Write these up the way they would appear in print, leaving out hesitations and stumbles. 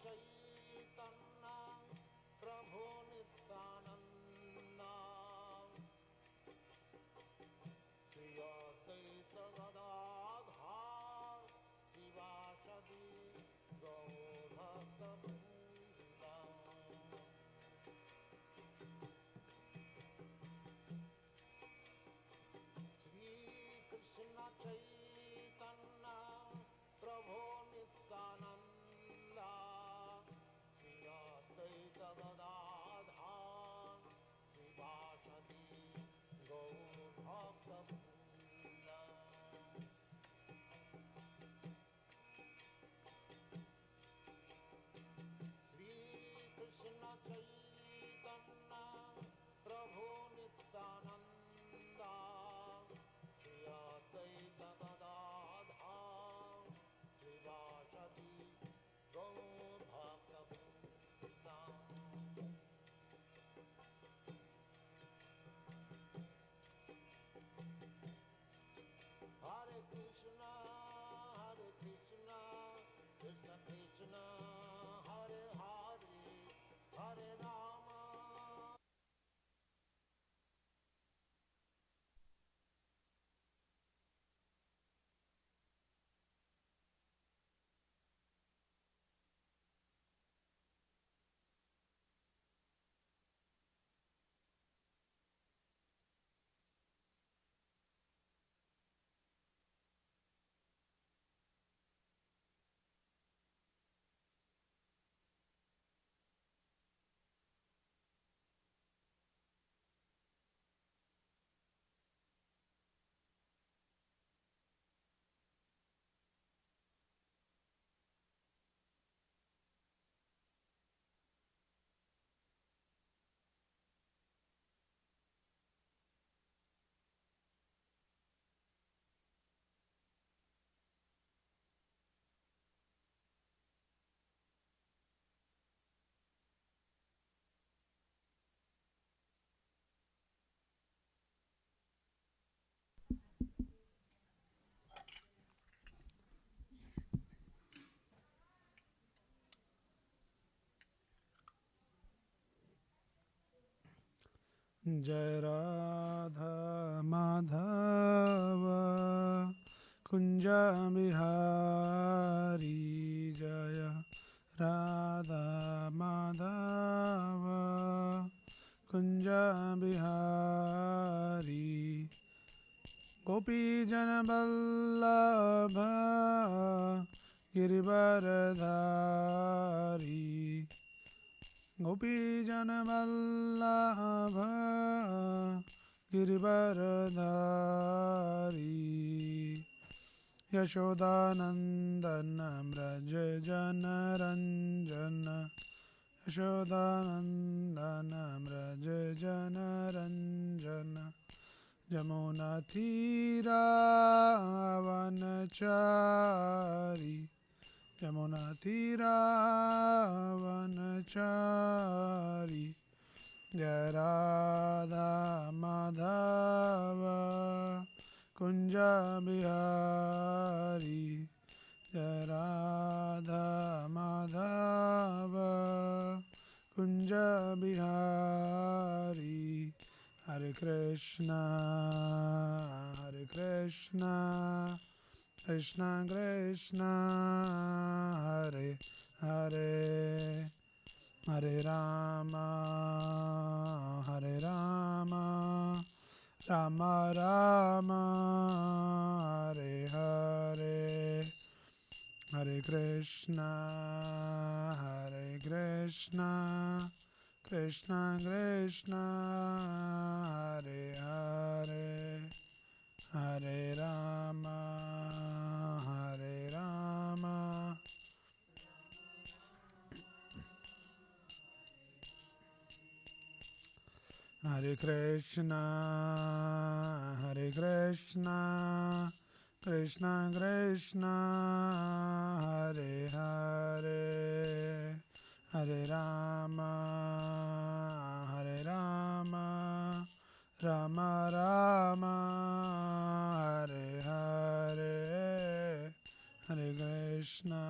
Chaitanya Prabhu Nityanand Shri Advaita Gadadhar शिवासदि गौरभक्तवृंद Shri Krishna Chaitanya Prabhu Nityanand Shri Advaita Gadadhar शिवासदि गौरभक्तवृंद Shri Krishna Chaitanya Prabhu Nityanand Shri Advaita Gadadhar शिवासदि गौरभक्तवृंद Hare Krishna, Krishna Krishna, Hare Hare, Hare Rama. Jai Radha Madhav Kunj Bihari Jai Radha Madhav Kunj Bihari गोपीजन Vallabh Girivardhari गोपीजन Vallabh Girivardhari Yashodanandan Vraj Janaranjan Yashodanandan Vraj Janaranjan यमुनातीरावनचारी यमुनातीरावनचारी Jai Radha Madhav Kunj Bihari Jai Radha Madhav Kunj Bihari Hare Krishna Krishna Krishna Hare Hare Hare Ram Ram Ram Hare Hare Hare Krishna Krishna Krishna Hare Hare Hare Ram Hare Krishna Krishna Krishna Hare Hare Hare Ram Ram Ram Hare Hare Hare Krishna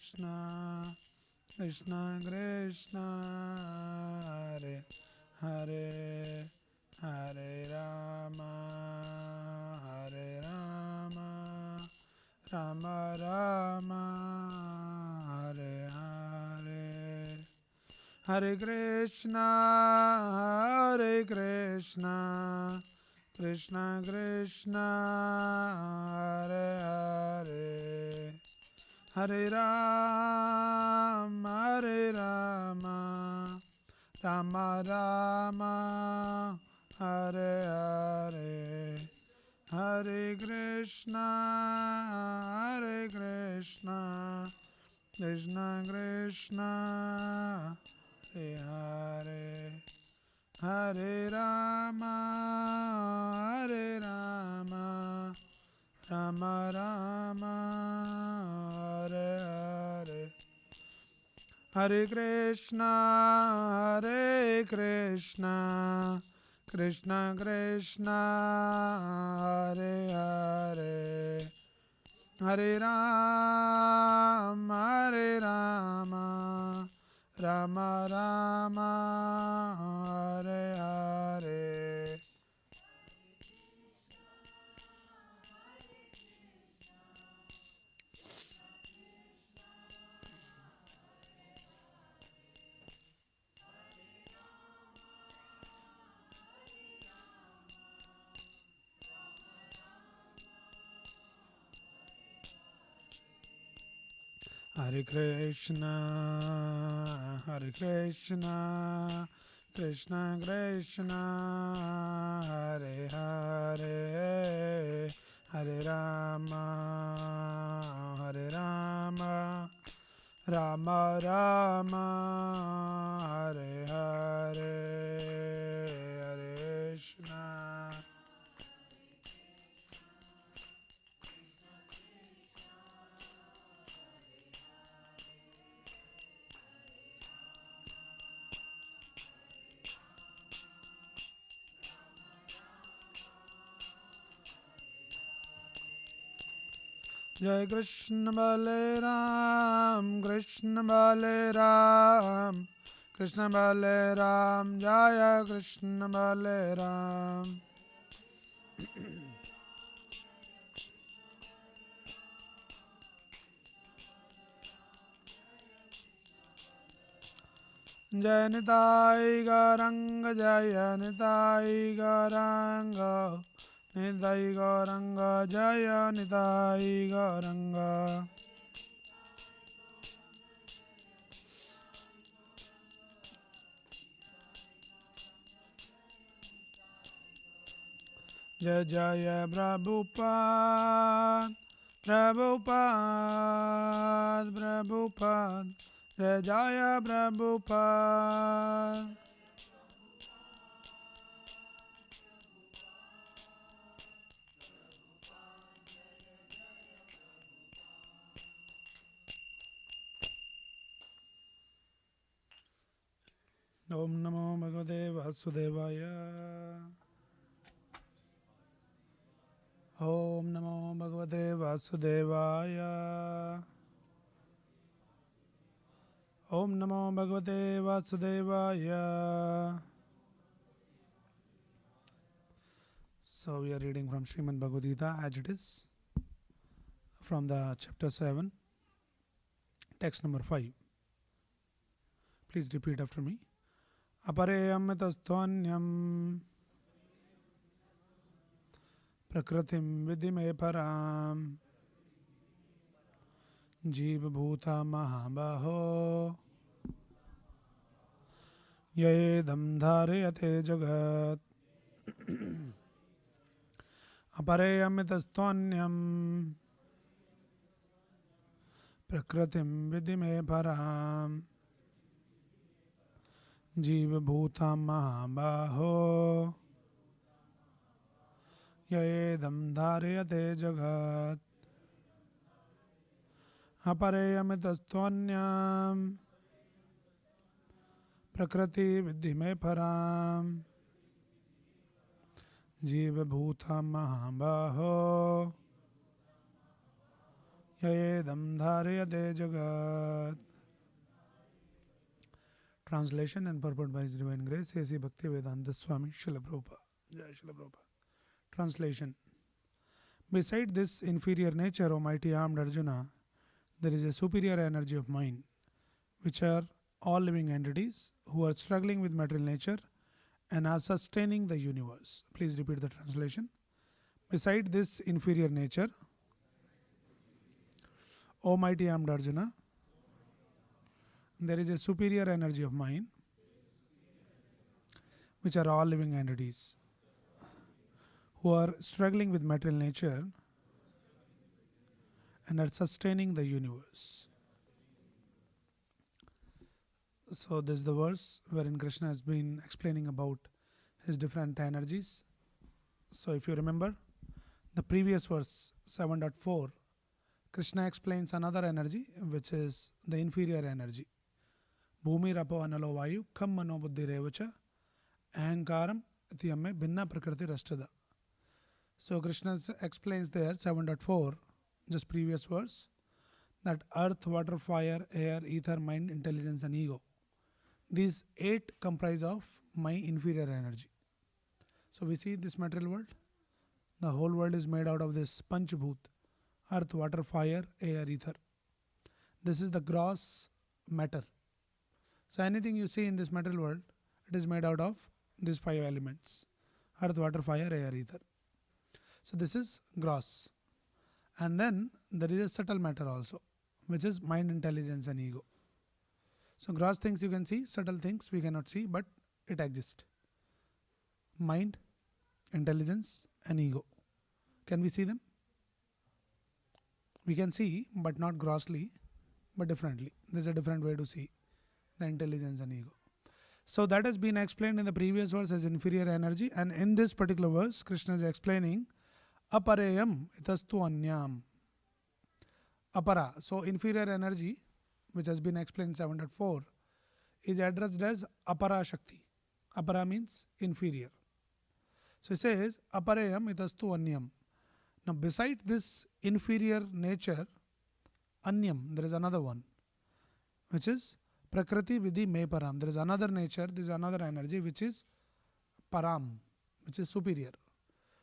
Krishna Krishna Krishna Hare Hare Hare Rama Hare Rama Rama Rama Hare Hare Hare Krishna Krishna Krishna Hare Hare Hare Rama Rama Rama Hare Hare Hare Krishna Krishna Krishna Hare Hare Hare Rama Rama Rama Hare Hare Hare Krishna Krishna Krishna Hare Hare Hare Rama Rama Rama Hare Hare Hare Krishna Krishna Krishna Hare Hare Hare Rama Rama Rama Hare Hare Hare Krishna Jai Krishna Balaram Krishna Balaram Krishna Balaram Jaya Krishna Balaram Jai Nitai Gauranga Jaya Nitai Gauranga Nitai Gauranga Jaya Nitai Gauranga Jai Jaya Prabhupada Prabhupada Jai Jaya Prabhupada Om Namo Bhagavate Vasudevaya Om Namo Bhagavate Vasudevaya Om Namo Bhagavate Vasudevaya. So we are reading from Srimad Bhagavad Gita as it is from the chapter 7 text number 5. Please repeat after me. Apareyam tasthvanyam Prakritim vidime param Jeev bhuta mahabaho Yedam dharayate jagat Apareyam tasthvanyam Prakritim vidime param Jeev bhuta mahabaho Yedam dharayate jagat Apareyam tasthvanyam Prakriti vidhime param Jiva bhuta mahabaho Yayedam dharayate jagat. Translation and purport by His Divine Grace, A.C. Bhaktivedanta Swami Srila Prabhupada. Jai Srila Prabhupada. Translation. Beside this inferior nature, O mighty armed Arjuna, there is a superior energy of mind, which are all living entities who are struggling with material nature and are sustaining the universe. Please repeat the translation. Beside this inferior nature, O mighty armed Arjuna, there is a superior energy of mind, which are all living entities who are struggling with material nature and are sustaining the universe. So this is the verse wherein Krishna has been explaining about his different energies. So if you remember the previous verse 7.4, Krishna explains another energy, which is the inferior energy. Bhumi rapo analo vayu kam mano buddhi revacha ahankaram itiyame bhinna prakriti rashtada. So Krishna explains there 7.4, just previous verse, that earth, water, fire, air, ether, mind, intelligence and ego. These 8 comprise of my inferior energy. So we see this material world. The whole world is made out of this Panchbhut, earth, water, fire, air, ether. This is the gross matter. So anything you see in this material world, it is made out of these 5 elements: earth, water, fire, air, ether. So this is gross. And then there is a subtle matter also, which is mind, intelligence and ego. So gross things you can see, subtle things we cannot see, but it exists. Mind, intelligence and ego. Can we see them? We can see, but not grossly, but differently. There's a different way to see the intelligence and ego. So that has been explained in the previous verse as inferior energy, and in this particular verse, Krishna is explaining aparayam itastu anyam. Apara. So inferior energy, which has been explained 7.4, is addressed as apara shakti. Apara means inferior. So it says aparayam itastu anyam. Now beside this inferior nature, anyam, there is another one, which is prakriti vidhi me param. There is another nature, there is another energy, which is param, which is superior.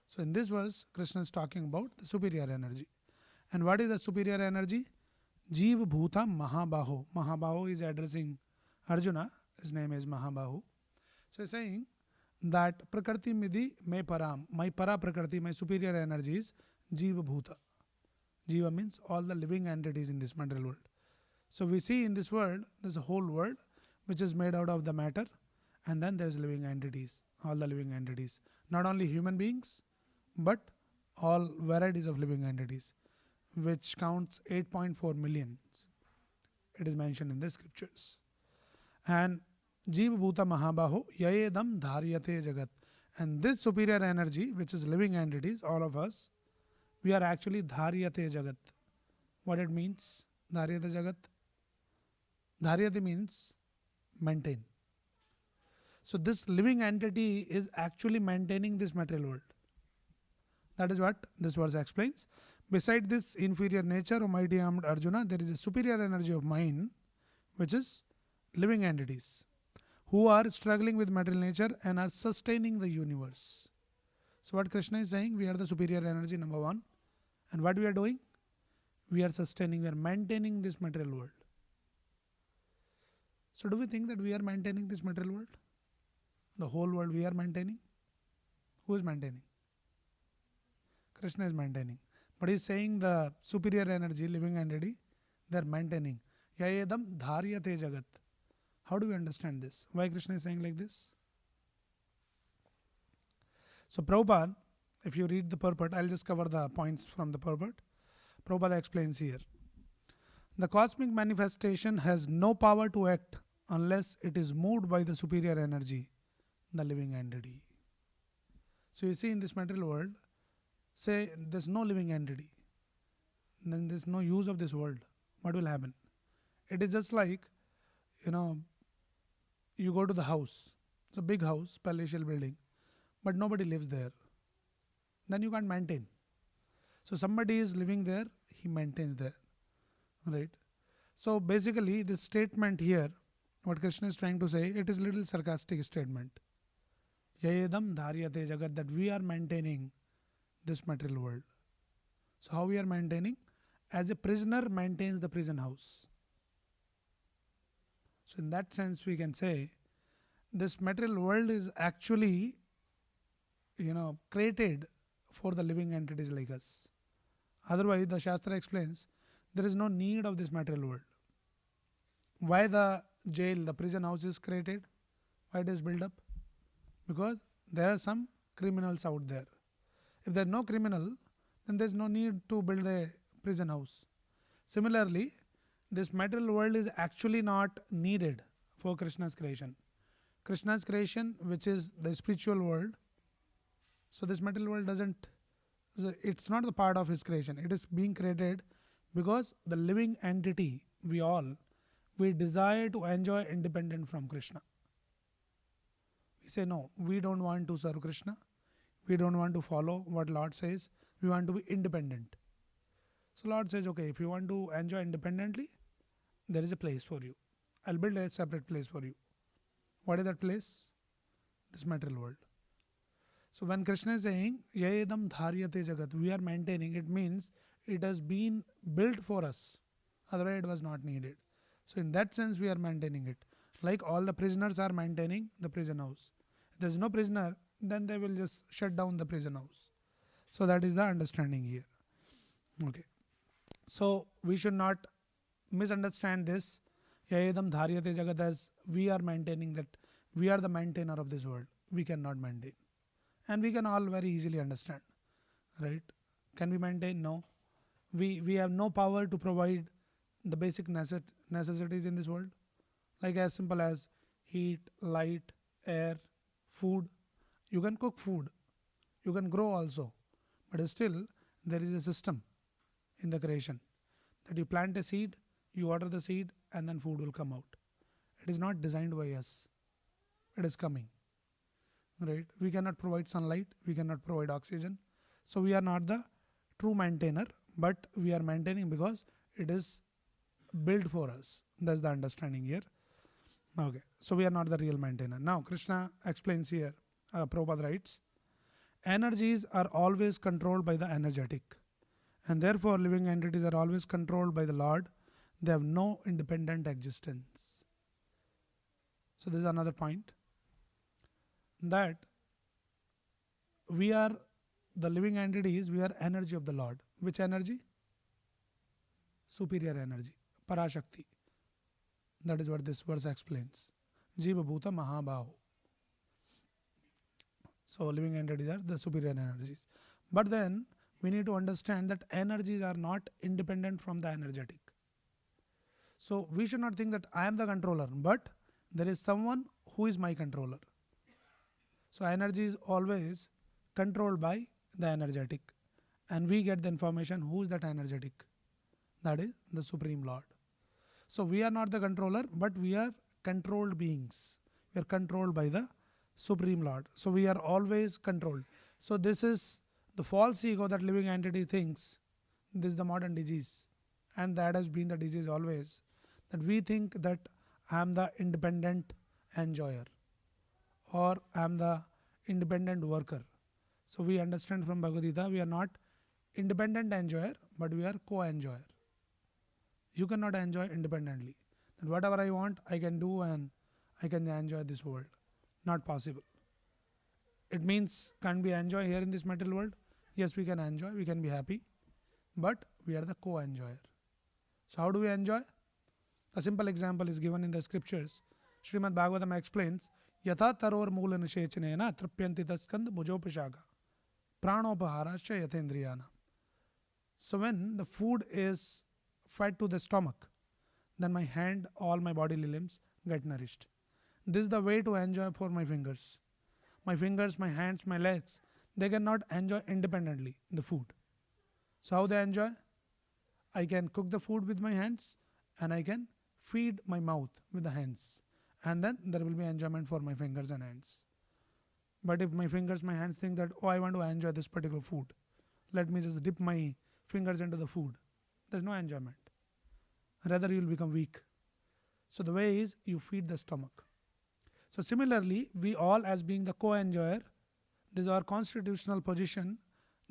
So in this verse, Krishna is talking about the superior energy. And what is the superior energy? Jeev Bhuta Mahabaho. Mahabaho is addressing Arjuna. His name is Mahabaho. So he's saying that Prakriti Midhi Me Param. My Para Prakriti, my superior energy is Jeev Bhuta. Jiva means all the living entities in this material world. So we see in this world, there's a whole world which is made out of the matter, and then there's living entities, all the living entities. Not only human beings, but all varieties of living entities, which counts 8.4 million. It is mentioned in the scriptures. And Jeev Bhuta Mahabaho Yayedam Dharyate Jagat. And this superior energy, which is living entities, all of us, we are actually Dharyate Jagat. What it means? Dharyate Jagat? Dharyate means maintain. So this living entity is actually maintaining this material world. That is what this verse explains. Beside this inferior nature, O mighty armed Arjuna, there is a superior energy of mind, which is living entities, who are struggling with material nature and are sustaining the universe. So what Krishna is saying, we are the superior energy, number 1. And what we are doing? We are sustaining, we are maintaining this material world. So do we think that we are maintaining this material world? The whole world we are maintaining? Who is maintaining? Krishna is maintaining. But he is saying the superior energy, living entity, they are maintaining. Yayedam dharyate jagat. How do we understand this? Why Krishna is saying like this? So Prabhupada, if you read the purport, I'll just cover the points from the purport. Prabhupada explains here. The cosmic manifestation has no power to act unless it is moved by the superior energy, the living entity. So you see in this material world, say there's no living entity, then there's no use of this world. What will happen? It is just like, you go to the house. It's a big house, palatial building, but nobody lives there. Then you can't maintain. So somebody is living there, he maintains there. right? So basically, this statement here, what Krishna is trying to say, it is little sarcastic statement. Yayedam dharyate jagat, that we are maintaining this material world. So how we are maintaining? As a prisoner maintains the prison house. So in that sense, we can say this material world is actually, created for the living entities like us. Otherwise, the Shastra explains there is no need of this material world. Why the jail, the prison house is created? Why it is built up? Because there are some criminals out there. If there is no criminal, then there is no need to build a prison house. Similarly, this material world is actually not needed for Krishna's creation. Krishna's creation, which is the spiritual world, so this material world doesn't, it's not the part of his creation. It is being created because the living entity, we desire to enjoy independent from Krishna. We say, no, we don't want to serve Krishna. We don't want to follow what Lord says. We want to be independent. So Lord says, okay, if you want to enjoy independently, there is a place for you. I'll build a separate place for you. What is that place? This material world. So when Krishna is saying, Yayedam dharyate jagat, we are maintaining, it means it has been built for us. Otherwise it was not needed. So in that sense we are maintaining it. Like all the prisoners are maintaining the prison house. If there is no prisoner, then they will just shut down the prison house. So that is the understanding here. Okay. So we should not misunderstand this Yayedam dharyate jagat as we are maintaining that we are the maintainer of this world. We cannot maintain. And we can all very easily understand. Right? Can we maintain? No. We have no power to provide the basic necessities in this world. Like as simple as heat, light, air, food. You can cook food. You can grow also. But still there is a system in the creation that you plant a seed, you water the seed, and then food will come out. It is not designed by us. It is coming. Right? We cannot provide sunlight, we cannot provide oxygen. So we are not the true maintainer, but we are maintaining because it is built for us. That's the understanding here. Okay. So we are not the real maintainer. Now Krishna explains here, Prabhupada writes, energies are always controlled by the energetic. And therefore living entities are always controlled by the Lord. They have no independent existence. So this is another point. That we are the living entities, we are energy of the Lord. Which energy? Superior energy, Parashakti. That is what this verse explains. Jiva Bhuta Mahabaho. So living entities are the superior energies. But then we need to understand that energies are not independent from the energetic. So we should not think that I am the controller, but there is someone who is my controller. So energy is always controlled by the energetic. And we get the information who is that energetic. That is the Supreme Lord. So we are not the controller, but we are controlled beings. We are controlled by the Supreme Lord. So we are always controlled. So this is the false ego that living entity thinks. This is the modern disease. And that has been the disease always. That we think that I am the independent enjoyer. Or I am the independent worker. So we understand from Bhagavad Gita, we are not independent enjoyer, but we are co-enjoyer. You cannot enjoy independently. That whatever I want, I can do and I can enjoy this world. Not possible. It means, can we enjoy here in this material world? Yes, we can enjoy, we can be happy, but we are the co-enjoyer. So how do we enjoy? A simple example is given in the scriptures. Srimad Bhagavatam explains, Yatha taror moola nishechanena trapyanti taskand bhujopashaka pranopaharascha yathendriyana. So when the food is fed to the stomach, then my hand, all my bodily limbs get nourished. This is the way to enjoy for my fingers. My fingers, my hands, my legs, they cannot enjoy independently the food. So how they enjoy? I can cook the food with my hands and I can feed my mouth with the hands. And then there will be enjoyment for my fingers and hands. But if my fingers, my hands think that, oh, I want to enjoy this particular food, let me just dip my fingers into the food, there's no enjoyment. rather you will become weak. So the way is you feed the stomach. So similarly, we all as being the co-enjoyer, this is our constitutional position.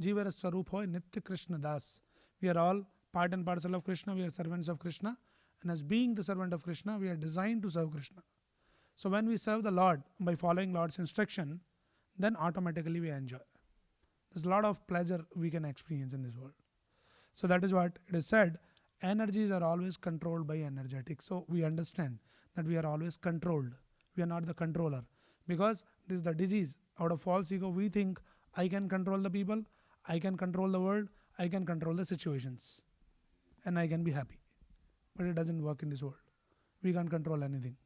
Jivara Swarup hoy Nitya Krishna Das. We are all part and parcel of Krishna, we are servants of Krishna, and as being the servant of Krishna, we are designed to serve Krishna. So when we serve the Lord by following Lord's instruction, then automatically we enjoy. There's a lot of pleasure we can experience in this world. So that is what it is said. Energies are always controlled by energetics. So we understand that we are always controlled. We are not the controller. Because this is the disease. Out of false ego, we think I can control the people, I can control the world, I can control the situations, and I can be happy. But it doesn't work in this world. We can't control anything.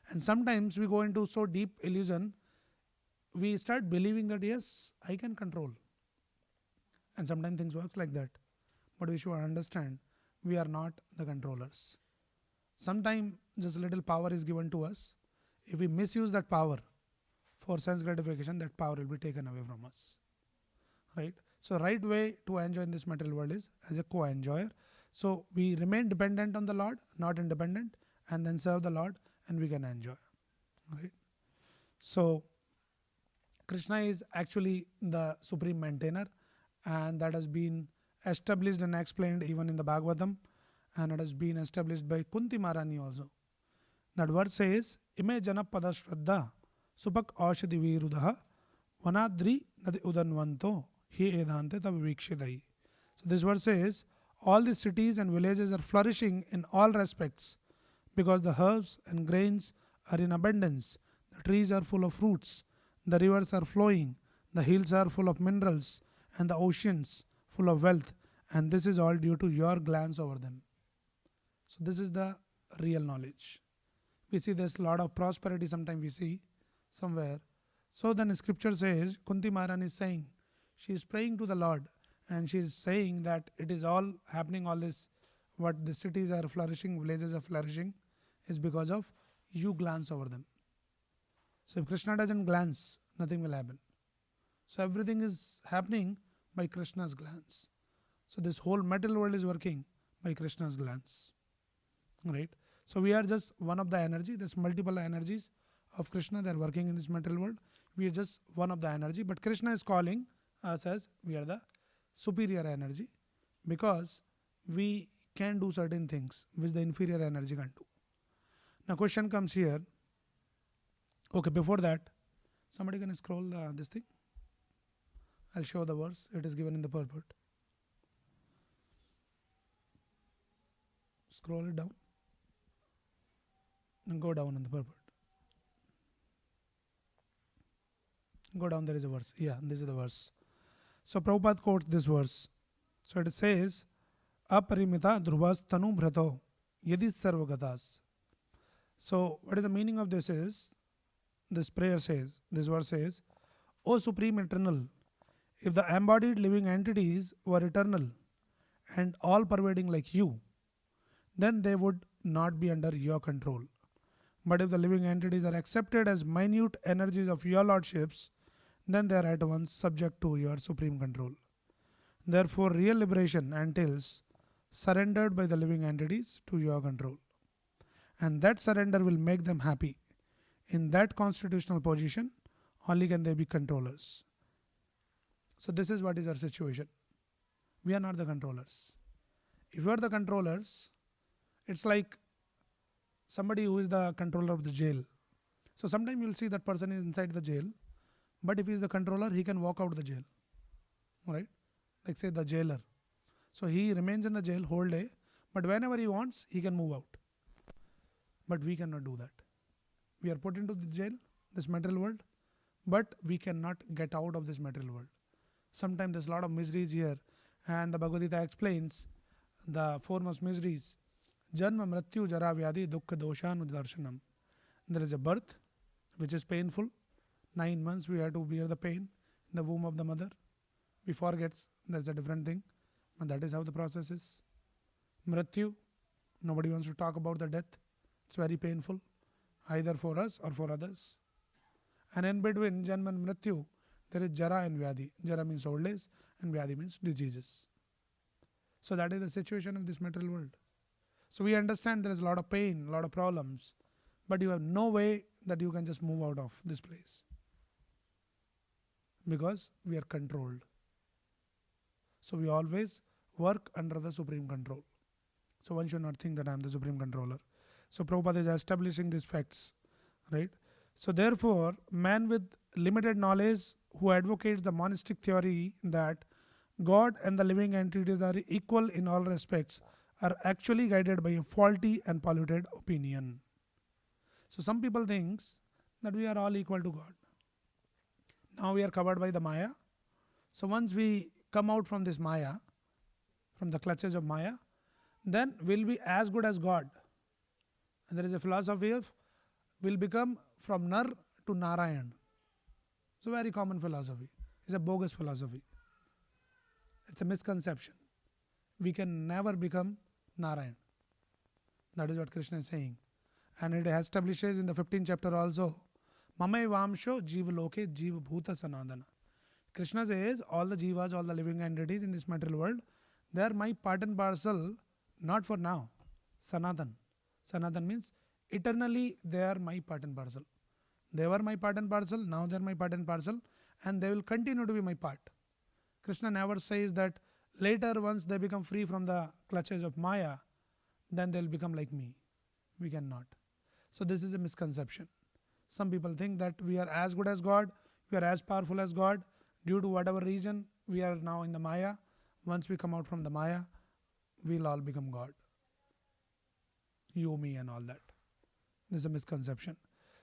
And sometimes we go into so deep illusion, we start believing that yes, I can control. And sometimes things work like that. But we should understand we are not the controllers. Sometimes just a little power is given to us. If we misuse that power for sense gratification, that power will be taken away from us. Right? So right way to enjoy in this material world is as a co-enjoyer. So we remain dependent on the Lord, not independent, and then serve the Lord and we can enjoy. Right? So Krishna is actually the supreme maintainer, and that has been established and explained even in the Bhagavatam, and it has been established by Kunti Maharani also. That verse says, Ime jana pada shraddha supak aushadi virudaha vanadri nadi udanvanto hi edante tavivikshidai. So this verse says, all the cities and villages are flourishing in all respects because the herbs and grains are in abundance, the trees are full of fruits, the rivers are flowing, the hills are full of minerals, and the oceans full of wealth, and this is all due to your glance over them. So this is the real knowledge. We see there's a lot of prosperity sometimes we see somewhere. So then the scripture says, Kunti Maharani is saying, she is praying to the Lord and she is saying that it is all happening, all this, what the cities are flourishing, villages are flourishing, is because of you glance over them. So if Krishna doesn't glance, nothing will happen. So everything is happening by Krishna's glance. So this whole material world is working by Krishna's glance. Right? So we are just one of the energy. There's multiple energies of Krishna that are working in this material world. We are just one of the energy. But Krishna is calling us as we are the superior energy because we can do certain things which the inferior energy can't do. Now question comes here. Okay, before that, somebody can scroll this thing. I'll show the verse. It is given in the purport. Scroll it down. And go down on the purport. Go down, there is a verse. Yeah, this is the verse. So Prabhupada quotes this verse. So it says, Aparimita dhruvas tanu bhrato yadis sarvagatas. So what is the meaning of this is, this prayer says, this verse says, O Supreme Eternal, if the embodied living entities were eternal and all pervading like you, then they would not be under your control. But if the living entities are accepted as minute energies of your lordships, then they are at once subject to your supreme control. Therefore, real liberation entails surrendered by the living entities to your control. And that surrender will make them happy. In that constitutional position, only can they be controllers. So this is what is our situation. We are not the controllers. If you are the controllers, it's like somebody who is the controller of the jail. So sometimes you'll see that person is inside the jail, but if he is the controller, he can walk out of the jail. Right? Like say the jailer. So he remains in the jail whole day, but whenever he wants, he can move out. But we cannot do that. We are put into the jail, this material world, but we cannot get out of this material world. Sometimes there's a lot of miseries here, and the Bhagavad Gita explains the foremost miseries. Janma mrityu jara vyadi dukkha doshanudarshanam. There is a birth, which is painful. 9 months we have to bear the pain in the womb of the mother. We forget that's a different thing, but that is how the process is. Mrityu, nobody wants to talk about the death. It's very painful, either for us or for others. And in between Janma and Mrityu, there is Jara and Vyadi. Jara means old age and Vyadi means diseases. So that is the situation of this material world. So we understand there is a lot of pain, a lot of problems, but you have no way that you can just move out of this place because we are controlled. So we always work under the supreme control. So one should not think that I am the supreme controller. So Prabhupada is establishing these facts, right? So therefore, man with limited knowledge who advocates the monistic theory that God and the living entities are equal in all respects are actually guided by a faulty and polluted opinion. So some people thinks that we are all equal to God. Now we are covered by the Maya. So once we come out from this Maya, from the clutches of Maya, then we'll be as good as God. And there is a philosophy of will become from Nar to Narayan. It's a very common philosophy. It's a bogus philosophy. It's a misconception. We can never become Narayan. That is what Krishna is saying. And it establishes in the 15th chapter also, Mamai Vamsho Jiva Loke Jiva Bhuta Sanatana. Krishna says all the jivas, all the living entities in this material world, they are my part and parcel, not for now. Sanatan. Sanatan means eternally they are my part and parcel. They were my part and parcel, now they are my part and parcel, and they will continue to be my part. Krishna never says that later once they become free from the clutches of Maya, then they will become like me. We cannot. So this is a misconception. Some people think that we are as good as God, we are as powerful as God. Due to whatever reason, we are now in the Maya. Once we come out from the Maya, we'll all become God. You, me and all that. This is a misconception.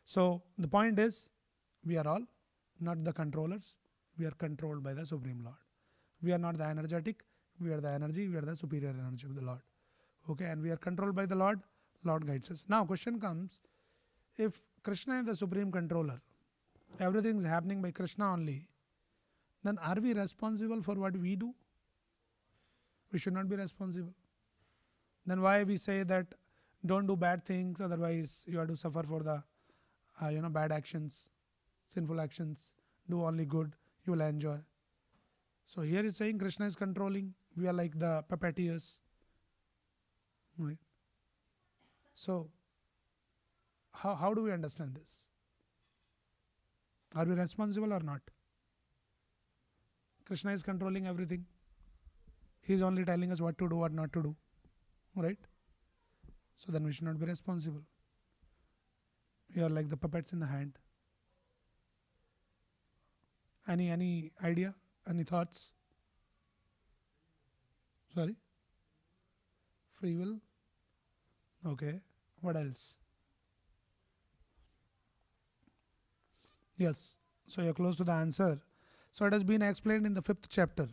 So the point is, we are all not the controllers. We are controlled by the Supreme Lord. We are not the energetic. We are the energy. We are the superior energy of the Lord. Okay, and we are controlled by the Lord. Lord guides us. Now question comes, if Krishna is the supreme controller, everything is happening by Krishna only, then are we responsible for what we do? We should not be responsible. Then why we say that don't do bad things, otherwise you have to suffer for the bad actions, sinful actions. Do only good, you will enjoy. So here is saying Krishna is controlling. We are like the puppeteers. Right? So how do we understand this? Are we responsible or not? Krishna is controlling everything. He is only telling us what to do, what not to do. Right? So then we should not be responsible. We are like the puppets in the hand. Any idea? Any thoughts? Sorry? Free will? Okay. What else? Yes. So you're close to the answer. So it has been explained in the 5th chapter.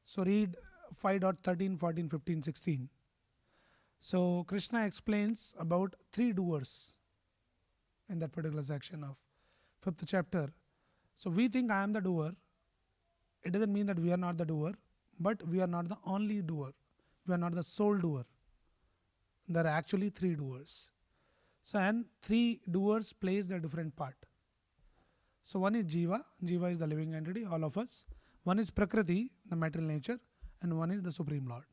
So read 5.13, 14, 15, 16. So Krishna explains about 3 doers in that particular section of 5th chapter. So we think I am the doer. It doesn't mean that we are not the doer, but we are not the only doer. We are not the sole doer. There are actually 3 doers. So and 3 doers plays their different part. So one is Jiva. Jiva is the living entity, all of us. One is Prakriti, the material nature, and one is the Supreme Lord.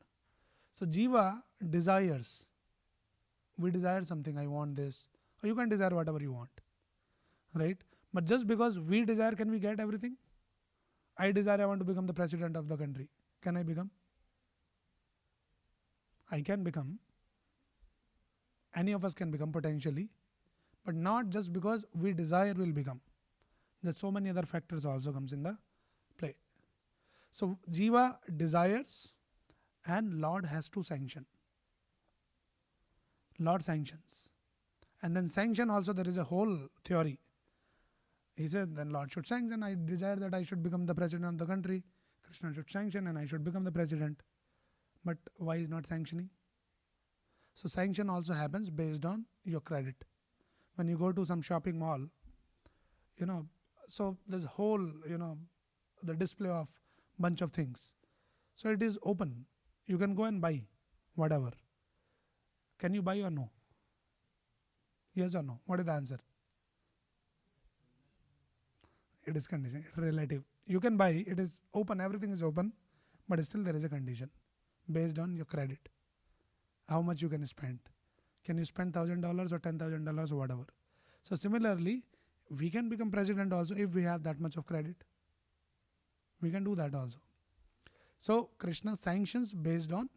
So Jiva desires. We desire something, I want this. Or you can desire whatever you want. Right? But just because we desire, can we get everything? I desire I want to become the president of the country. Can I become? I can become. Any of us can become potentially. But not just because we desire will become. There's so many other factors also comes in the play. So Jiva desires and Lord has to sanction. Lord sanctions. And then sanction also there is a whole theory. He said then Lord should sanction. I desire that I should become the president of the country. Krishna should sanction and I should become the president. But why is not sanctioning? So sanction also happens based on your credit. When you go to some shopping mall, so there's a whole, the display of bunch of things. So it is open. You can go and buy whatever. Can you buy or no? Yes or no? What is the answer? It is condition, relative. You can buy, it is open, everything is open, but still there is a condition based on your credit. how much you can spend. Can you spend $1,000 or $10,000 or whatever? So similarly, we can become president also if we have that much of credit. We can do that also. So Krishna sanctions based on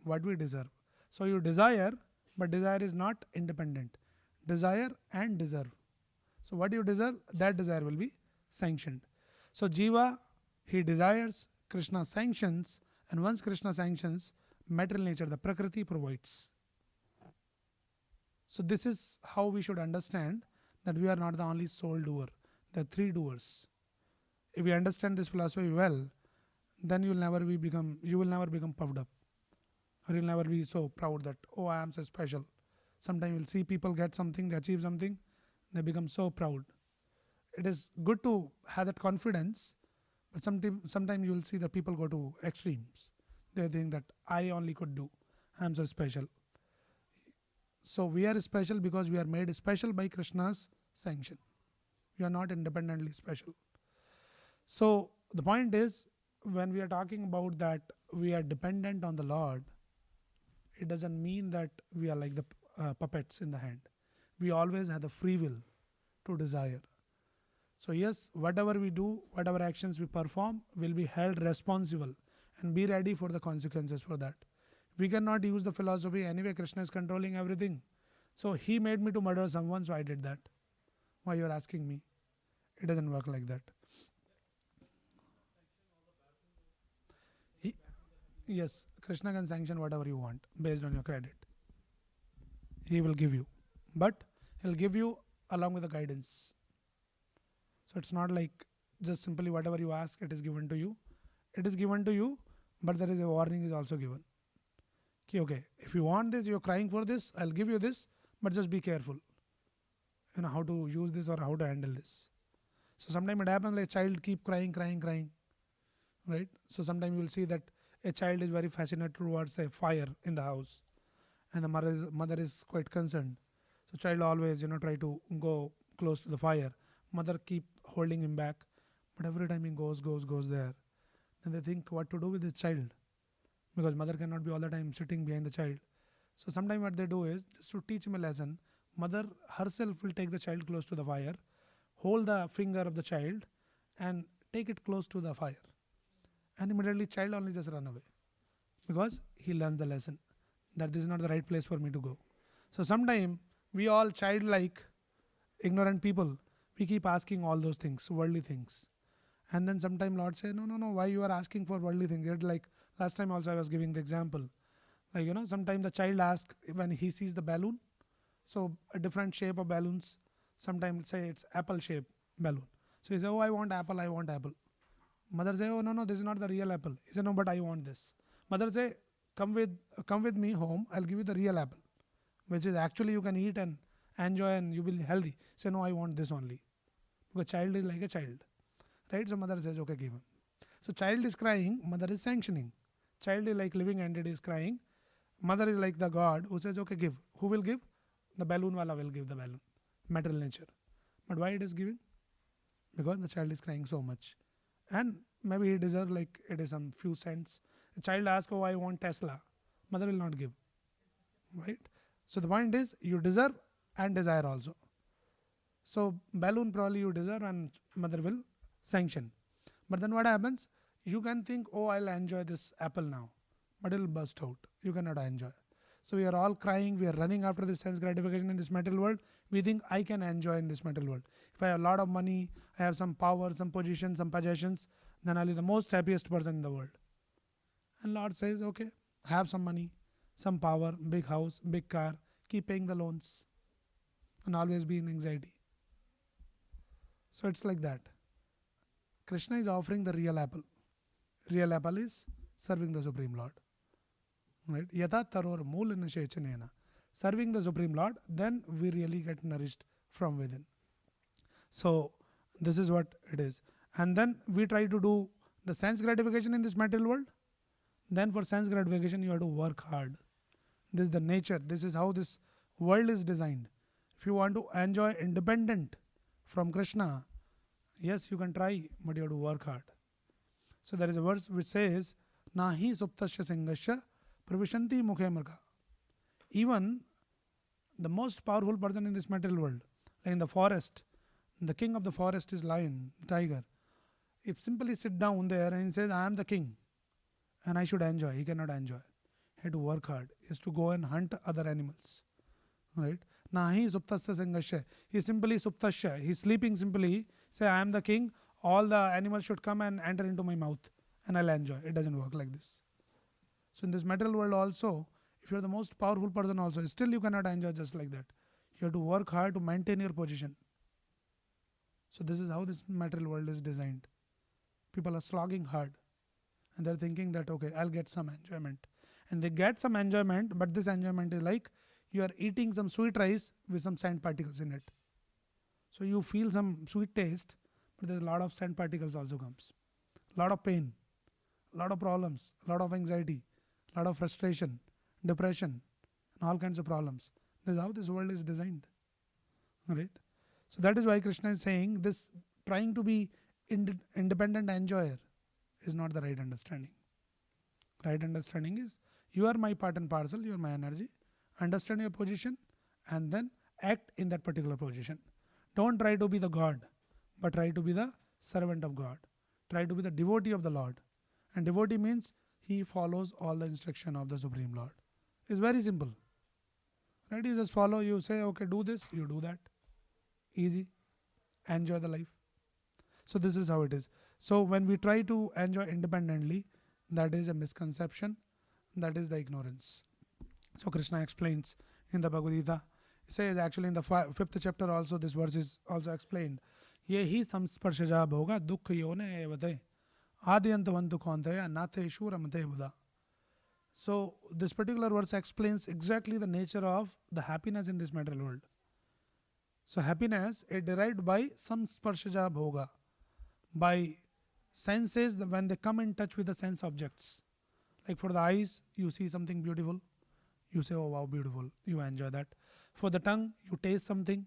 what we deserve. So you desire, but desire is not independent. Desire and deserve. So what you deserve, that desire will be sanctioned. So Jiva, he desires, Krishna sanctions, and once Krishna sanctions, material nature, the Prakriti provides. So this is how we should understand that we are not the only sole doer. There are three doers. If you understand this philosophy well, then you will never become puffed up. Or you'll never be so proud that, oh, I am so special. Sometimes you'll see people get something, they achieve something, they become so proud. It is good to have that confidence, but sometimes you will see that people go to extremes. They think that I only could do. I am so special. So we are special because we are made special by Krishna's sanction. We are not independently special. So the point is, when we are talking about that we are dependent on the Lord, it doesn't mean that we are like the puppets in the hand. We always have the free will to desire. So yes, whatever we do, whatever actions we perform will be held responsible and be ready for the consequences for that. We cannot use the philosophy, anyway Krishna is controlling everything. So he made me to murder someone, so I did that. Why you are asking me? It doesn't work like that. Yes, Krishna can sanction whatever you want based on your credit. He will give you. But he'll give you along with the guidance. So it's not like just simply whatever you ask, it is given to you. It is given to you, but there is a warning is also given. Okay, if you want this, you're crying for this, I'll give you this, but just be careful. You know how to use this or how to handle this. So sometimes it happens like a child keep crying. Right? So sometimes you will see that a child is very fascinated towards a fire in the house, and the mother is quite concerned. So child always try to go close to the fire. Mother keep holding him back, but every time he goes there. Then they think what to do with this child, because mother cannot be all the time sitting behind the child. So sometimes what they do is just to teach him a lesson. Mother herself will take the child close to the fire, hold the finger of the child, and take it close to the fire. And immediately child only just run away, because he learns the lesson that this is not the right place for me to go. So sometimes we all childlike, ignorant people, we keep asking all those things, worldly things. And then sometimes Lord say, no, why you are asking for worldly things? It's like last time also I was giving the example. Like, sometimes the child asks when he sees the balloon. So a different shape of balloons. Sometimes say it's apple shape balloon. So he say, oh, I want apple. Mother say, oh, no, this is not the real apple. He say, no, but I want this. Mother say, come with me home. I'll give you the real apple, which is actually you can eat and enjoy and you will be healthy. Say, no, I want this only. Because child is like a child. Right? So mother says, okay, give him. So child is crying, mother is sanctioning. Child is like living entity is crying. Mother is like the God who says, okay, give. Who will give? The balloon wala will give the balloon. Material nature. But why it is giving? Because the child is crying so much. And maybe he deserves like it is some few cents. A child asks, oh, I want Tesla. Mother will not give. Right? So the point is, you deserve and desire also. So balloon probably you deserve and mother will sanction. But then what happens? You can think, oh, I'll enjoy this apple now. But it will burst out. You cannot enjoy. So we are all crying. We are running after this sense gratification in this material world. We think I can enjoy in this material world. If I have a lot of money, I have some power, some position, some possessions, then I'll be the most happiest person in the world. And Lord says, okay, have some money, some power, big house, big car, keep paying the loans, and always be in anxiety. So it's like that. Krishna is offering the real apple. Real apple is serving the Supreme Lord. Right? Yata taror mool nishechanena. Serving the Supreme Lord, then we really get nourished from within. So this is what it is. And then we try to do the sense gratification in this material world. Then for sense gratification, you have to work hard. This is the nature. This is how this world is designed. If you want to enjoy independent from Krishna, yes, you can try, but you have to work hard. So there is a verse which says, Nahi suptasya singasya pravishanti mukhe mrga. Even the most powerful person in this material world, like in the forest, the king of the forest is lion, tiger. If simply sit down there and he says, I am the king and I should enjoy, he cannot enjoy. He had to work hard. He has to go and hunt other animals. Right? Nahi suptasya sangashya. He simply suptasya. He's sleeping simply. Say, I am the king. All the animals should come and enter into my mouth and I'll enjoy. It doesn't work like this. So in this material world also, if you're the most powerful person also, still you cannot enjoy just like that. You have to work hard to maintain your position. So this is how this material world is designed. People are slogging hard and they're thinking that, okay, I'll get some enjoyment. And they get some enjoyment, but this enjoyment is like you are eating some sweet rice with some sand particles in it. So you feel some sweet taste, but there's a lot of sand particles also comes. A lot of pain, a lot of problems, a lot of anxiety, a lot of frustration, depression, and all kinds of problems. This is how this world is designed. Right? So that is why Krishna is saying this trying to be independent enjoyer is not the right understanding. Right understanding is you are my part and parcel, you are my energy. Understand your position and then act in that particular position. Don't try to be the God, but try to be the servant of God. Try to be the devotee of the Lord. And devotee means he follows all the instruction of the Supreme Lord. It's very simple. Right? You just follow, you say, okay, do this, you do that. Easy. Enjoy the life. So this is how it is. So when we try to enjoy independently, that is a misconception. That is the ignorance. So Krishna explains in the Bhagavad Gita. He says actually in the 5th chapter also this verse is also explained. Yehi samsparshaja bhoga dukkha yone evate adyantavantu kaunteya nateshu ramate buddha. So this particular verse explains exactly the nature of the happiness in this material world. So happiness is derived by samsparshaja bhoga, by senses when they come in touch with the sense objects. Like for the eyes, you see something beautiful, you say, oh wow, beautiful, you enjoy that. For the tongue, you taste something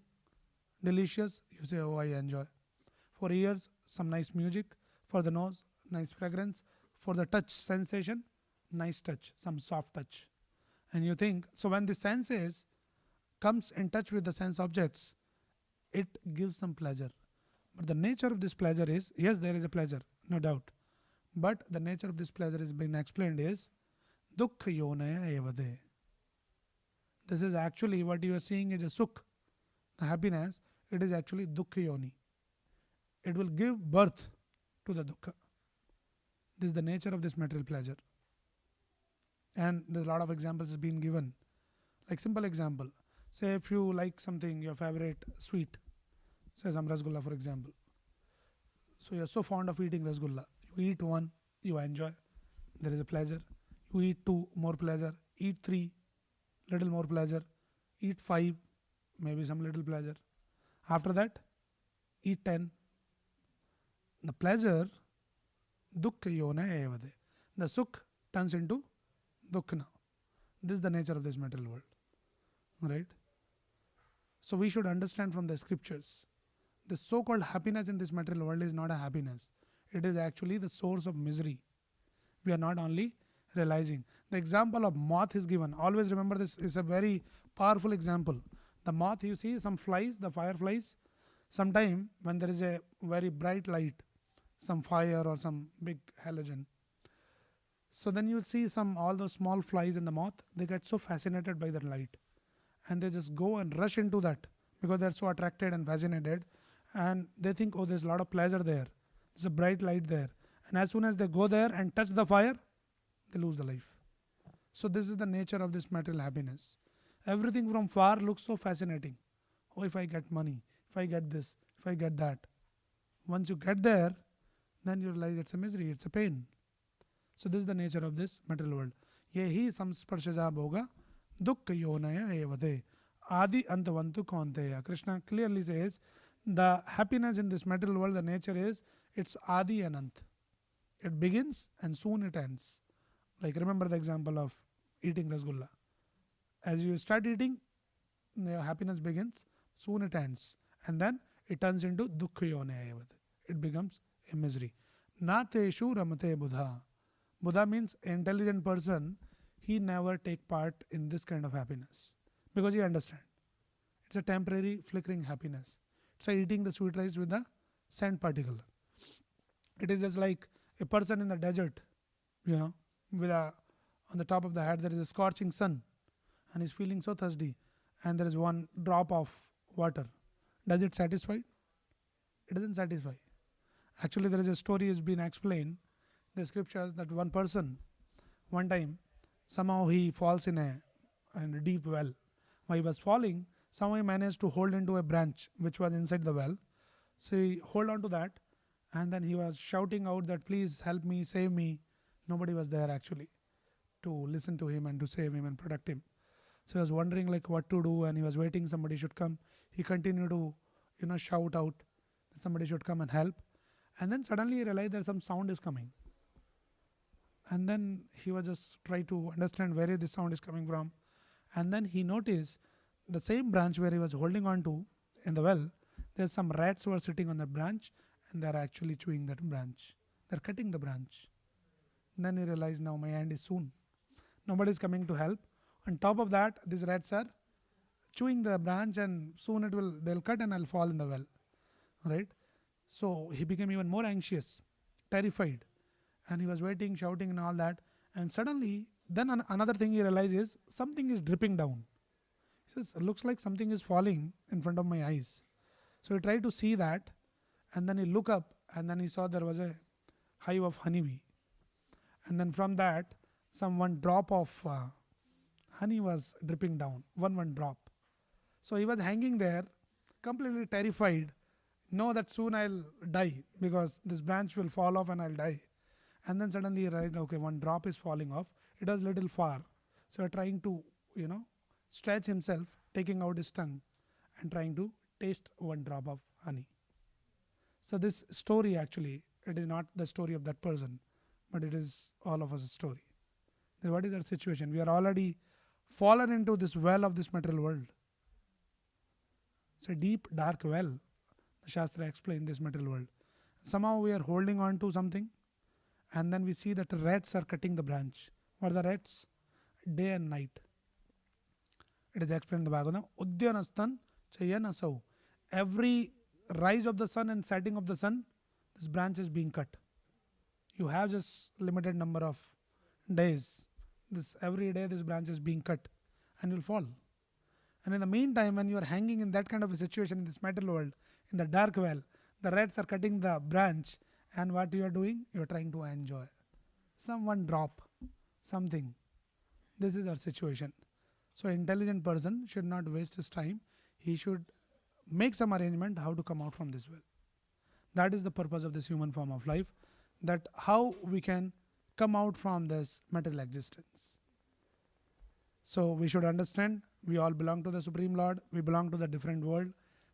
delicious, you say, oh I enjoy. For ears, some nice music. For the nose, nice fragrance. For the touch sensation, nice touch, some soft touch. And you think, so when the senses comes in touch with the sense objects, it gives some pleasure. But the nature of this pleasure is, yes, there is a pleasure, no doubt. But the nature of this pleasure is being explained is dukkha yonaya evade. This is actually what you are seeing is a sukh, the happiness. It is actually dukkha yoni. It will give birth to the dukkha. This is the nature of this material pleasure. And there's a lot of examples has been given. Like simple example. Say if you like something, your favorite sweet, say some rasgulla for example. So you're so fond of eating rasgulla. You eat one, you enjoy. There is a pleasure. You eat two, more pleasure. Eat three, little more pleasure. Eat five, maybe some little pleasure. After that, eat 10. The pleasure, dukkha yona evade. The sukh turns into dukkha now. This is the nature of this material world. Right? So we should understand from the scriptures. The so-called happiness in this material world is not a happiness. It is actually the source of misery. We are not only realizing. The example of moth is given. Always remember this is a very powerful example. The moth, you see some flies, the fireflies. Sometime when there is a very bright light, some fire or some big halogen. So then you see all those small flies in the moth, they get so fascinated by that light. And they just go and rush into that because they're so attracted and fascinated. And they think, oh, there's a lot of pleasure there. There's a bright light there. And as soon as they go there and touch the fire, they lose the life. So this is the nature of this material happiness. Everything from far looks so fascinating. Oh, if I get money, if I get this, if I get that. Once you get there, then you realize it's a misery, it's a pain. So this is the nature of this material world. Yehi samsparshaja bhoga dukkha yonaya evade adi antavantu kaunteya. Krishna clearly says the happiness in this material world, the nature is it's adi and ant. It begins and soon it ends. Like remember the example of eating rasgulla. As you start eating, your happiness begins, soon it ends. And then it turns into dukkha yonaya evade. It becomes a misery. Na teshu ramate buddha. Buddha means intelligent person. he never take part in this kind of happiness because he understand it's a temporary flickering happiness. It's like eating the sweet rice with the sand particle. It is just like a person in the desert, you know, with a on the top of the head there is a scorching sun, and he's feeling so thirsty, and there is one drop of water. Does it satisfy? It doesn't satisfy. Actually, there is a story has been explained. The scriptures that one person, one time, somehow he falls in a deep well. While he was falling, somehow he managed to hold into a branch which was inside the well. So he hold on to that, and then he was shouting out that please help me, save me. Nobody was there actually to listen to him and to save him and protect him. So he was wondering like what to do, and he was waiting somebody should come. He continued to, shout out that somebody should come and help. And then suddenly he realized that some sound is coming. And then he was just trying to understand where this sound is coming from. And then he noticed the same branch where he was holding on to in the well, there's some rats who are sitting on the branch, and they're actually chewing that branch. They're cutting the branch. And then he realized now my end is soon. Nobody is coming to help. On top of that, these rats are chewing the branch, and soon they'll cut and I'll fall in the well. Right? So he became even more anxious, terrified, and he was waiting, shouting, and all that. And suddenly, then another thing he realized is something is dripping down. He says, it looks like something is falling in front of my eyes. So he tried to see that, and then he looked up, and then he saw there was a hive of honeybee. And then from that, some one drop of honey was dripping down, one drop. So he was hanging there, completely terrified, know that soon I'll die because this branch will fall off and I'll die. And then suddenly he realized, okay, one drop is falling off. It was little far. So trying to, stretch himself, taking out his tongue and trying to taste one drop of honey. So this story actually, it is not the story of that person, but it is all of us a story. Then what is our situation? We are already fallen into this well of this material world. It's a deep, dark well. The Shastra explained this material world. Somehow we are holding on to something, and then we see that rats are cutting the branch. What are the rats? Day and night. It is explained in the Bhagavatam. Udyanastan chayanasau. Every rise of the sun and setting of the sun, this branch is being cut. You have just limited number of days. This every day this branch is being cut, and you'll fall. And in the meantime, when you are hanging in that kind of a situation in this material world, in the dark well, the rats are cutting the branch, and what you are doing? You are trying to enjoy. One drop, something. This is our situation. So intelligent person should not waste his time. He should make some arrangement how to come out from this well. That is the purpose of this human form of life, that how we can come out from this material existence. So we should understand we all belong to the Supreme Lord. We belong to the different world,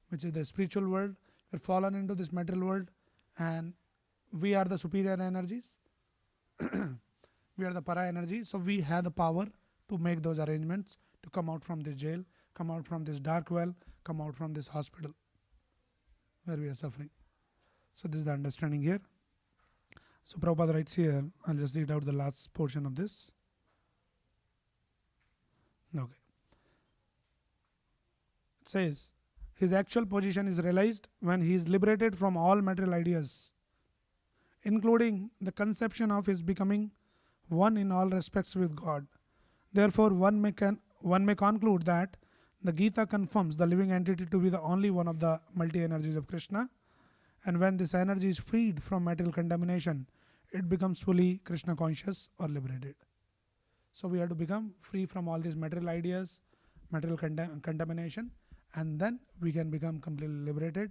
which is the spiritual world. We're fallen into this material world, and we are the superior energies. We are the para energy. So we have the power to make those arrangements to come out from this jail, come out from this dark well, come out from this hospital where we are suffering. So this is the understanding here. So Prabhupada writes here, I'll just read out the last portion of this. Okay. It says, his actual position is realized when he is liberated from all material ideas, including the conception of his becoming one in all respects with God. Therefore, one may conclude that the Gita confirms the living entity to be the only one of the multi-energies of Krishna, and when this energy is freed from material contamination, it becomes fully Krishna conscious or liberated. So we have to become free from all these material ideas, material contamination, and then we can become completely liberated,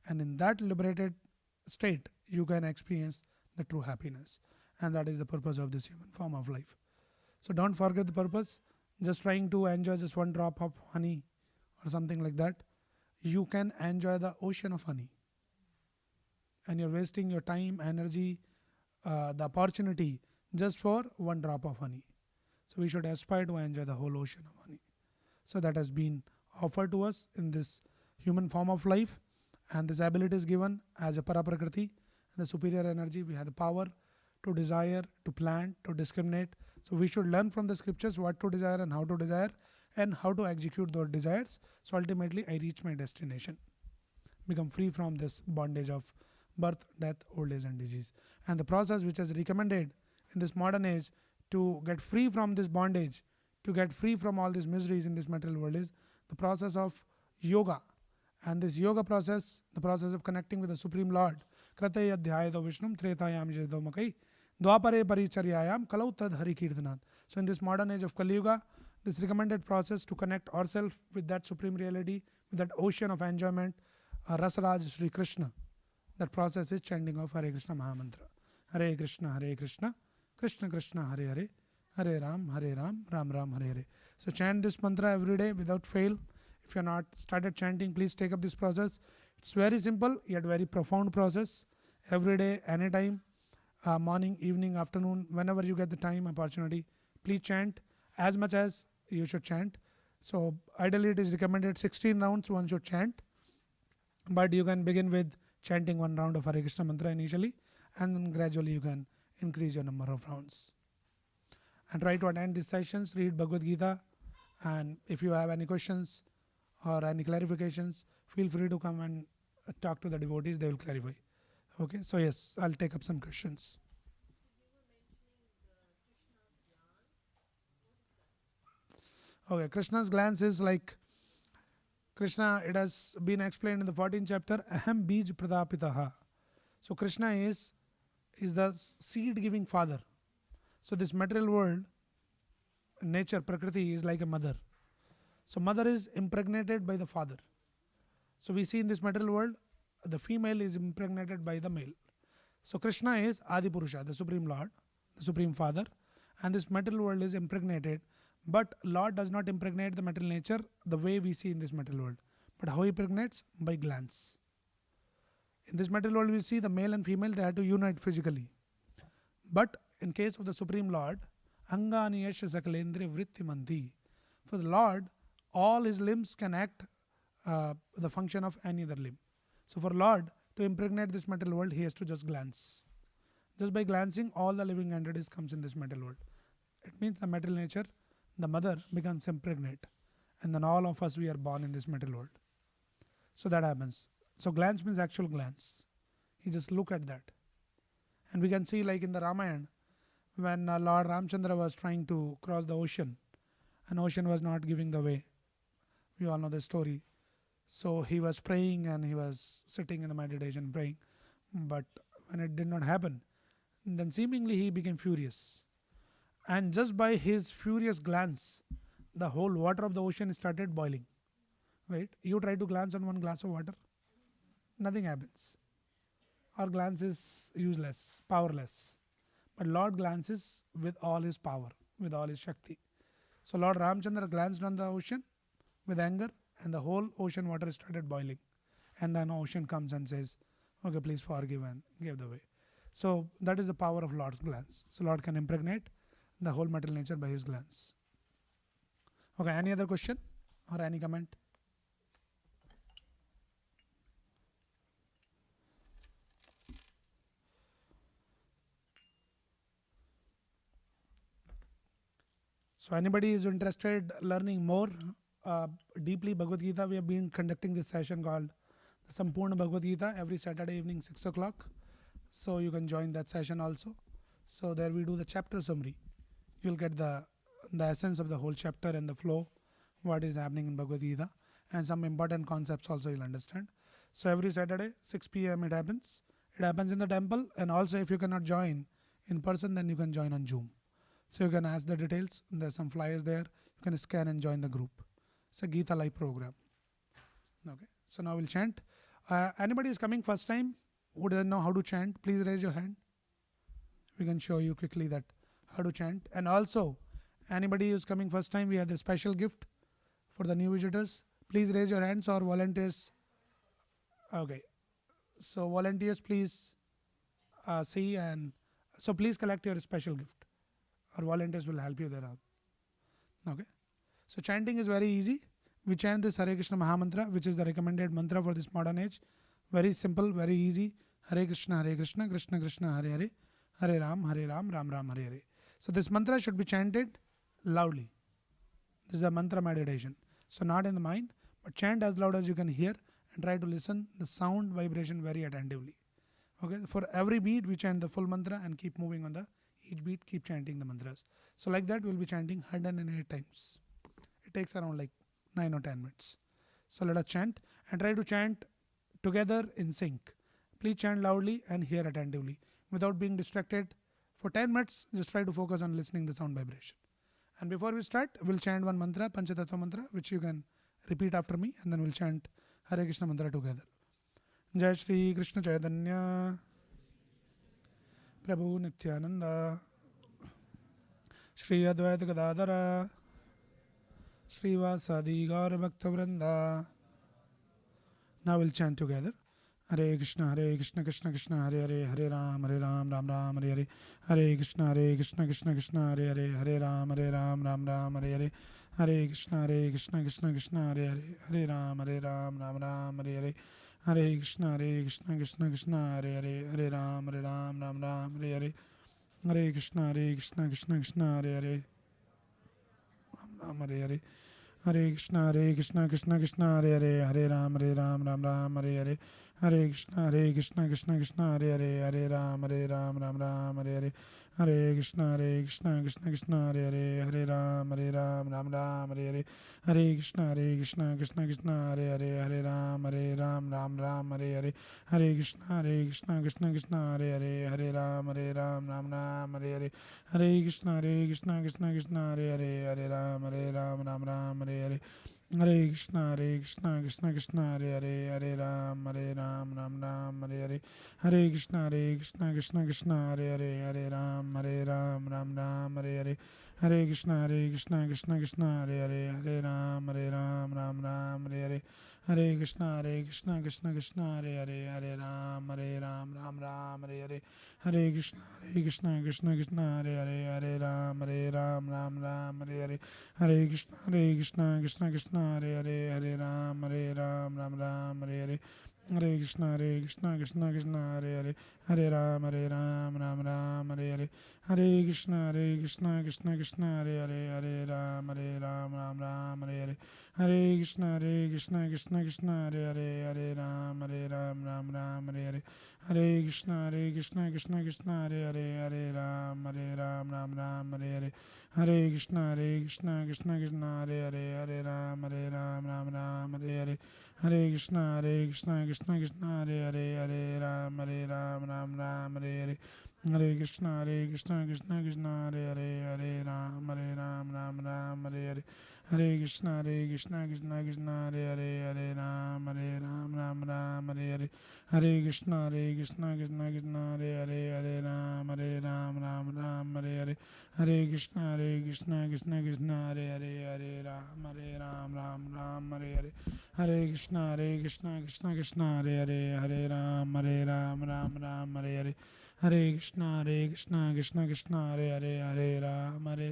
and in that liberated state you can experience the true happiness, and that is the purpose of this human form of life. So don't forget the purpose. Just trying to enjoy just one drop of honey or something like that, you can enjoy the ocean of honey, and you're wasting your time, energy, the opportunity just for one drop of honey. So we should aspire to enjoy the whole ocean of honey. So that has been offered to us in this human form of life, and this ability is given as a Paraprakriti, and the superior energy. We have the power to desire, to plan, to discriminate. So we should learn from the scriptures what to desire and how to desire and how to execute those desires. So ultimately I reach my destination, become free from this bondage of birth, death, old age and disease. And the process which is recommended in this modern age to get free from this bondage, to get free from all these miseries in this material world, is the process of yoga. And this yoga process, the process of connecting with the Supreme Lord, Krataya Adhyayado Vishnum Tretayam Jayado Makai Dwapare Paricharyayam Kalau Tad Hari Kirtanat. So in this modern age of Kali Yuga, this recommended process to connect ourselves with that Supreme Reality, with that ocean of enjoyment, Rasaraj Sri Krishna. That process is chanting of Hare Krishna Mahamantra. Hare Krishna, Krishna Krishna, Hare Hare, Hare Ram, Ram Ram, Hare Hare. So chant this mantra every day without fail. If you are not started chanting, please take up this process. It's very simple yet very profound process. Every day, anytime, morning, evening, afternoon, whenever you get the time, opportunity, please chant as much as you should chant. So ideally it is recommended 16 rounds one should chant, but you can begin with chanting one round of Hare Krishna mantra initially, and then gradually you can increase your number of rounds. And try to attend these sessions, read Bhagavad Gita, and if you have any questions or any clarifications, feel free to come and talk to the devotees, they will clarify. Okay, so yes, I'll take up some questions. Okay, Krishna's glance is like Krishna, it has been explained in the 14th chapter, Aham Bij Pradapitaha. So Krishna is the seed giving father. So this material world, nature, Prakriti is like a mother. So mother is impregnated by the father. So we see in this material world, the female is impregnated by the male. So Krishna is Adi Purusha, the Supreme Lord, the Supreme Father, and this material world is impregnated. But Lord does not impregnate the material nature the way we see in this material world. But how he impregnates? By glance. In this material world we see the male and female, they have to unite physically. But in case of the Supreme Lord, Angani Yasha Sakalendri Vrittimanti. For the Lord, all his limbs can act the function of any other limb. So for Lord to impregnate this material world, he has to just glance. Just by glancing, all the living entities comes in this material world. It means the material nature, the mother becomes impregnate, and then all of us, we are born in this material world. So that happens. So glance means actual glance. He just look at that. And we can see like in the Ramayana, when Lord Ramchandra was trying to cross the ocean, and ocean was not giving the way. We all know the story. So he was praying and he was sitting in the meditation praying. But when it did not happen, then seemingly he became furious. And just by his furious glance, the whole water of the ocean started boiling. Right? You try to glance on one glass of water, nothing happens. Our glance is useless, powerless. But Lord glances with all his power, with all his Shakti. So Lord Ramchandra glanced on the ocean with anger, and the whole ocean water started boiling. And then ocean comes and says, okay, please forgive, and give the way. So that is the power of Lord's glance. So Lord can impregnate the whole material nature by his glance. Okay, any other question or any comment? So anybody is interested learning more deeply Bhagavad Gita, we have been conducting this session called the Sampurna Bhagavad Gita every Saturday evening 6 o'clock. So you can join that session also. So there we do the chapter summary. You'll get the essence of the whole chapter and the flow, what is happening in Bhagavad Gita, and some important concepts also you'll understand. So every Saturday 6 p.m. it happens. It happens in the temple, and also if you cannot join in person, then you can join on Zoom. So you can ask the details. There's some flyers there. You can scan and join the group. It's a Gita Live program. Okay. So now we'll chant. Anybody is coming first time who doesn't know how to chant, please raise your hand. We can show you quickly that how to chant. And also, anybody who is coming first time, we have the special gift for the new visitors. Please raise your hands, or volunteers. Okay. So volunteers, please see, and so please collect your special gift. Our volunteers will help you there. Okay. So chanting is very easy. We chant this Hare Krishna Mahamantra, which is the recommended mantra for this modern age. Very simple, very easy. Hare Krishna, Krishna Krishna, Hare Hare, Hare Ram, Ram Ram, Hare Hare. So this mantra should be chanted loudly. This is a mantra meditation. So not in the mind, but chant as loud as you can hear and try to listen the sound vibration very attentively. Okay, for every beat we chant the full mantra and keep moving on the each beat, keep chanting the mantras. So like that we'll be chanting 108 times. It takes around like 9 or 10 minutes. So let us chant and try to chant together in sync. Please chant loudly and hear attentively without being distracted. For 10 minutes, just try to focus on listening the sound vibration. And before we start, we'll chant one mantra, Panchatattva mantra, which you can repeat after me, and then we'll chant Hare Krishna mantra together. Jai Shri Krishna Chaitanya Prabhu Nityananda Shri Advaita Gadadara Shri Vasadi Gaura Bhakta Vrinda. Now we'll chant together. Hare Krishna Krishna Krishna Hare Hare, Hare Ram Ram Ram Hare Hare, Hare Krishna Krishna Krishna Hare Hare, Hare Ram Ram Hare Hare, Hare Krishna Krishna Krishna Hare Hare, Hare Ram Ram Hare Hare, Hare Krishna Krishna Krishna Hare Hare, Hare Ram Ram Hare Hare, Hare Krishna Krishna Krishna Hare Hare, Ram Hare Hare, Hare Krishna Krishna Krishna Hare Hare, Hare Ram Ram Hare Hare, Hare Krishna Krishna Krishna Hare Hare, Hare Ram Ram Hare Hare, Hare Krishna Krishna Hare Hare, Hare Ram Ram Hare Hare, Hare Krishna Krishna Krishna Hare Hare, Hare Ram Ram Hare Hare, Hare Krishna Krishna Hare Hare, Hare Ram Ram Hare Hare, Hare Krishna Krishna Hare Hare, Hare Ram Ram Hare Hare, Hare Krishna Krishna Hare Hare, Hare Ram Ram Hare Hare, Hare Krishna Krishna Hare Hare, Hare Ram Ram Hare Hare, Hare Krishna Krishna Hare Hare, Hare Ram Ram Hare Hare, Hare Krishna Krishna Hare Hare, Hare Ram Ram Hare Hare, Hare Krishna Krishna Hare Hare, Hare Ram Ram Hare Hare, Hare Krishna Krishna Hare Hare, Hare Ram Ram Hare Hare, Hare Krishna Krishna Hare Hare, Hare Ram Ram Hare Hare, Hare Krishna Krishna Hare Hare, Hare Ram Ram Hare Hare, Hare Krishna Krishna Hare Hare, Hare Ram Ram Hare Hare, Hare Krishna Krishna Hare Hare, Hare Ram Ram Hare Hare, Hare Krishna Krishna Hare Hare, Hare Ram Ram Hare Hare, Hare Krishna Krishna Hare Hare, Hare Ram Ram Hare Hare, Hare Krishna Krishna Hare Hare, Hare Ram Ram Hare Hare, Hare Krishna Krishna Hare Hare, Hare Ram Ram Hare Hare, Hare Krishna Krishna Hare Hare, Hare Ram Ram Hare Hare, Hare Krishna Krishna Hare Hare, Hare Ram Ram Hare Hare, Hare Krishna Krishna Hare Hare, Hare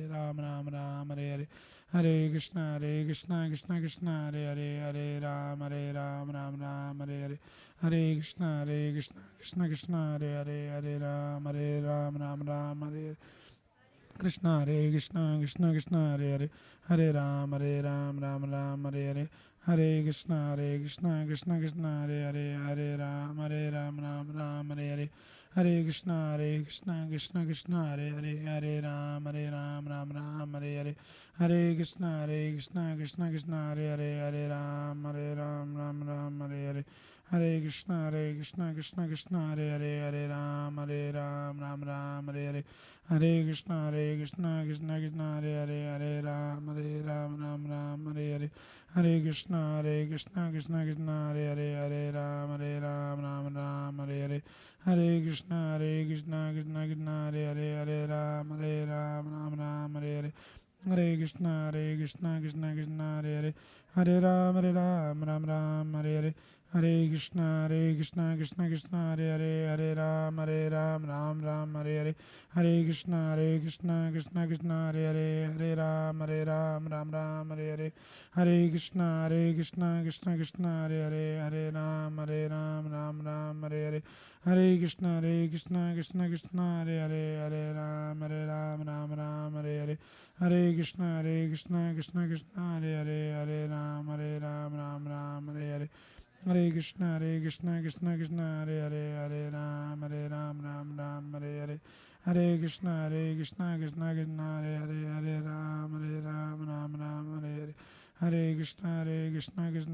Ram Ram Hare Hare, Hare Krishna Krishna Hare Hare, Hare Ram Ram Hare Hare, Hare Krishna Krishna Hare Hare, Hare Ram Ram Hare Hare, Hare Krishna Krishna Hare Hare, Hare Ram Ram Hare Hare, Krishna Krishna Hare Hare, Hare Ram Ram Hare Hare, Hare Krishna Krishna Hare Hare, Hare Ram Ram Hare Hare, Hare Krishna Krishna Hare Hare, Hare Ram Ram Hare Hare, Hare Krishna Krishna Hare Hare, Hare Ram Ram Hare Hare, Hare Krishna Krishna Hare Hare, Hare Ram Ram Hare Hare, Hare Krishna Krishna Hare Hare, Hare Ram Ram Hare Hare, Hare Krishna Krishna Hare Hare, Hare Ram Ram Hare Hare, Hare Krishna Krishna Hare Hare, Hare Ram Ram Hare Hare, Hare Krishna Krishna Hare Hare, Hare Ram Ram Hare Hare, Hare Krishna Krishna Krishna Hare Hare Hare Ram Ram Ram Hare Hare Hare Krishna Krishna Krishna Hare Hare Hare Ram Ram Hare Hare Hare Krishna Krishna Krishna Hare Hare Hare Ram Ram Hare Hare Hare Krishna Krishna Krishna Hare Hare Hare Ram Ram Hare Hare Hare Krishna Krishna Krishna Hare Hare Hare Ram Ram Hare Hare Hare Krishna Krishna Krishna Hare Hare Hare Ram Ram Hare Hare Hare Krishna Krishna Krishna Hare Ram Ram Hare Hare Krishna Krishna Hare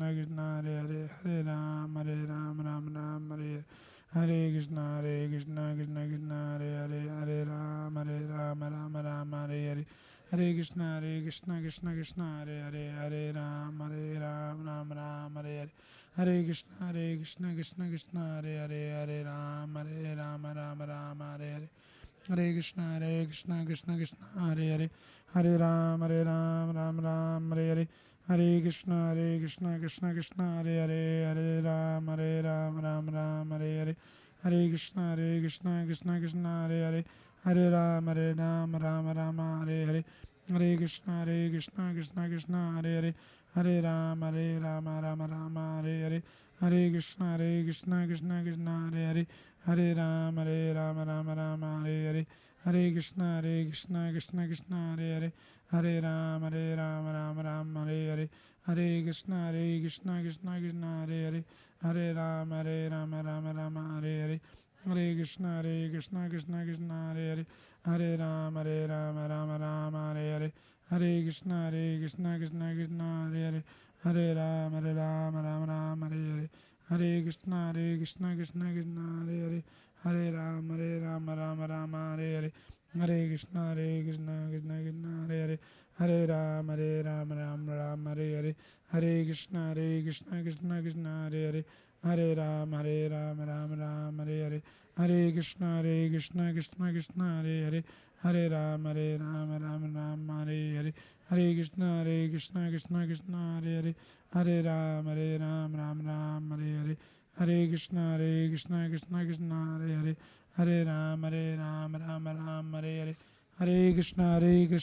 Ram Hare Hare Krishna Krishna Hare Ram Hare Hare Krishna Krishna Hare Ram Hare Hare Krishna Krishna Hare Ram Hare Hare Krishna Krishna Hare Ram Hare Hare Krishna Krishna Hare Ram Hare Hare Krishna Krishna Hare Ram Hare Hare Krishna Krishna Hare Ram Hare Hare Krishna Krishna Hare Ram Hare Hare Krishna Krishna Hare Ram Hare Hare Krishna Krishna Hare Ram Hare Hare Krishna Krishna Hare Ram Hare Hare Krishna Krishna Hare Ram Hare Hare Krishna Krishna Hare Ram Hare Hare Krishna Krishna Hare Ram Hare Hare Krishna Krishna Hare Ram Hare Hare Krishna Krishna Hare Ram Hare Hare Krishna Krishna Hare Ram Hare Hare Krishna Krishna Hare Hare Ram Hare Hare Krishna Krishna